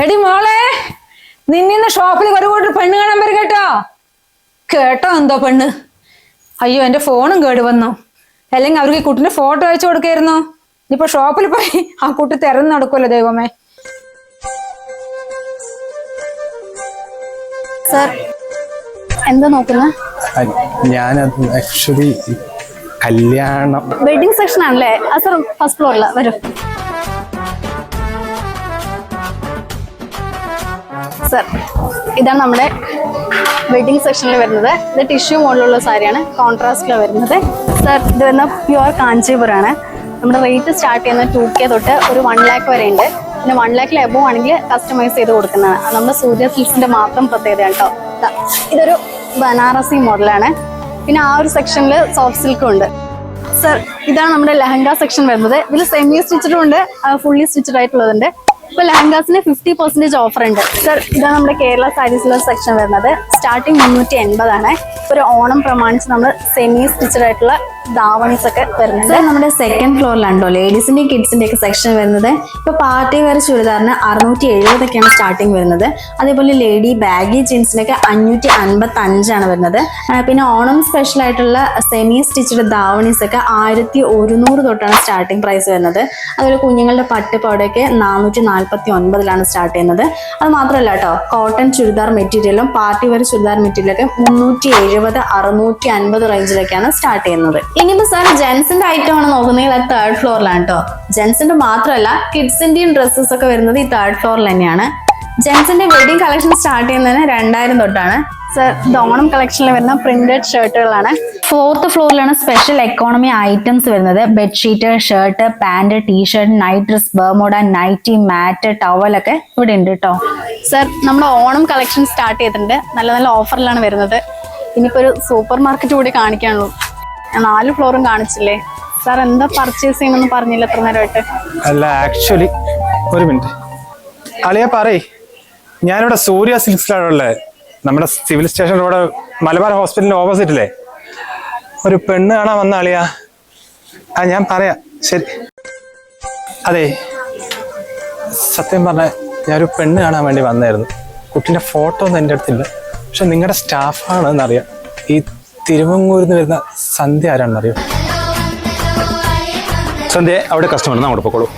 എടി മോളെ, നിന്നിന്ന് ഷോപ്പിൽ ഒരു കൂട്ടർ പെണ്ണ് കാണാൻ വരും കേട്ടോ. കേട്ടോ എന്തോ പെണ്ണ്? അയ്യോ, എന്റെ ഫോണും കേട് വന്നു. അല്ലെങ്കിൽ അവർക്ക് ഈ കുട്ടിന്റെ ഫോട്ടോ അയച്ചു കൊടുക്കായിരുന്നു. ഇനിയിപ്പോ ഷോപ്പിൽ പോയി ആ കുട്ടി തിരഞ്ഞു നടക്കുമല്ലോ ദൈവമേ. സർ, എന്താ നോക്കുന്നത്? ഞാൻ ആക്ച്വലി കല്യാണം വെഡിങ് സെക്ഷൻ ആണല്ലേ? സർ, ഫസ്റ്റ് ഫ്ലോറിൽ വരും. സർ, ഇതാണ് നമ്മുടെ വെഡിങ് സെക്ഷനിൽ വരുന്നത്. ഇത് ടിഷ്യൂ മോഡലുള്ള സാരിയാണ്, കോൺട്രാസ്റ്റിൽ വരുന്നത്. സർ, ഇത് വരുന്ന പ്യുവർ കാഞ്ചീപുരമാണ്. നമ്മുടെ റേറ്റ് സ്റ്റാർട്ട് ചെയ്യുന്നത് 2K തൊട്ട് ഒരു 1 lakh വരെ ഉണ്ട്. പിന്നെ 1 lakh എബോവ് ആണെങ്കിൽ കസ്റ്റമൈസ് ചെയ്ത് കൊടുക്കുന്നതാണ്. അത് നമ്മുടെ സൂര്യ സിൽക്സിന്റെ മാത്രം പ്രത്യേകത കേട്ടോ. ഇതൊരു ബനാറസി മോഡലാണ്. പിന്നെ ആ ഒരു സെക്ഷനിൽ സോഫ്റ്റ് സിൽക്കും ഉണ്ട്. സർ, ഇതാണ് നമ്മുടെ ലെഹങ്ക സെക്ഷൻ വരുന്നത്. ഇതിൽ സെമി സ്റ്റിച്ചഡും ഉണ്ട്, ഫുള്ളി സ്റ്റിച്ചഡ് ആയിട്ടുള്ളതുണ്ട്. ഇപ്പൊ ലെഹങ്കാസിന് 50% ഓഫർ ഉണ്ട്. സർ, ഇതാണ് നമ്മുടെ കേരള സാരീസിലെ സെക്ഷൻ വരുന്നത്. സ്റ്റാർട്ടിങ് 380 ആണ്. ഒരു ഓണം പ്രമാണിച്ച് നമ്മൾ സെമി സ്റ്റിച്ചഡ് ആയിട്ടുള്ള ദാവണീസ് ഒക്കെ വരുന്നുണ്ട്. നമ്മുടെ സെക്കൻഡ് ഫ്ലോറിലാണല്ലോ ലേഡീസിന്റെ കിഡ്സിന്റെ ഒക്കെ സെക്ഷൻ വരുന്നത്. ഇപ്പൊ പാർട്ടി വെയർ ചുരിദാറിന് 670 സ്റ്റാർട്ടിങ് വരുന്നത്. അതേപോലെ ലേഡി ബാഗി ജീൻസിനൊക്കെ 555 വരുന്നത്. പിന്നെ ഓണം സ്പെഷ്യൽ ആയിട്ടുള്ള സെമി സ്റ്റിച്ചഡ് ദാവണീസ് ഒക്കെ 1100 തൊട്ടാണ് സ്റ്റാർട്ടിങ് പ്രൈസ് വരുന്നത്. അതുപോലെ കുഞ്ഞുങ്ങളുടെ പട്ടുപാടൊക്കെ 449 സ്റ്റാർട്ട് ചെയ്യുന്നത്. അത് മാത്രമല്ല കേട്ടോ, കോട്ടൺ ചുരിദാർ മെറ്റീരിയലും പാർട്ടി വെയർ ചുരിദാർ മെറ്റീരിയലൊക്കെ 370, 650 റേഞ്ചിലൊക്കെയാണ് സ്റ്റാർട്ട് ചെയ്യുന്നത്. ഇനിയിപ്പോ സാർ ജെൻസിന്റെ ഐറ്റം ആണ് നോക്കുന്നെങ്കിൽ അത് 3rd ഫ്ലോറിലാണ് കേട്ടോ. ജെൻസിന്റെ മാത്രമല്ല കിഡ്സിന്റെയും ഡ്രസ്സസ് ഒക്കെ വരുന്നത് ഈ 3rd ഫ്ലോറിൽ തന്നെയാണ്. ജെൻസിന്റെ വെഡിങ് കളക്ഷൻ സ്റ്റാർട്ട് ചെയ്യുന്നതിന് 2000 തൊട്ടാണ്. സർ, ഇത് ഓണം കളക്ഷനിൽ വരുന്ന പ്രിന്റഡ് ഷർട്ടുകളാണ്. 4th ഫ്ലോറിലാണ് സ്പെഷ്യൽ എക്കോണമി ഐറ്റംസ് വരുന്നത്. Bedsheet, shirt, pant, T-shirt, night dress, bermuda, nightie, mat, ടവലൊക്കെ ഇവിടെ ഉണ്ട് കേട്ടോ. സർ, നമ്മുടെ ഓണം കളക്ഷൻ സ്റ്റാർട്ട് ചെയ്തിട്ടുണ്ട്. നല്ല നല്ല ഓഫറിലാണ് വരുന്നത്. ഇനിയിപ്പോ ഒരു സൂപ്പർ മാർക്കറ്റ് കൂടി കാണിക്കാനുള്ളൂ. ഞാൻ 4 ഫ്ലോറും കാണിച്ചില്ലേ? സാർ, എന്താ പർച്ചേസ് ചെയ്യണമെന്ന് പറഞ്ഞില്ല എത്ര നേരമായിട്ട്? അല്ല, ആക്ച്വലി ഒരു മിനിറ്റ് അളിയ പറയ്. ഞാനിവിടെ സൂര്യ സിൽക്സിലാണുള്ളത്. നമ്മുടെ സിവിൽ സ്റ്റേഷൻ റോഡ് മലബാർ ഹോസ്പിറ്റലിന്റെ ഓപ്പോസിറ്റില്ലേ? ഒരു പെണ്ണ് കാണാൻ വന്ന അളിയ. ഞാൻ പറയാം, ശരി. അതെ, സത്യം പറഞ്ഞാൽ ഞാനൊരു പെണ്ണ് കാണാൻ വേണ്ടി വന്നായിരുന്നു. കുട്ടീൻ്റെ ഫോട്ടോ ഒന്നും എൻ്റെ അടുത്തില്ല. പക്ഷെ നിങ്ങളുടെ സ്റ്റാഫാണെന്നറിയാം. ഈ തിരുവങ്ങൂരിൽ നിന്ന് വരുന്ന സന്ധ്യ ആരാണെന്നറിയോ? സന്ധ്യ അവിടെ കസ്റ്റമർ അങ്ങോട്ട് പോയിക്കോളൂ.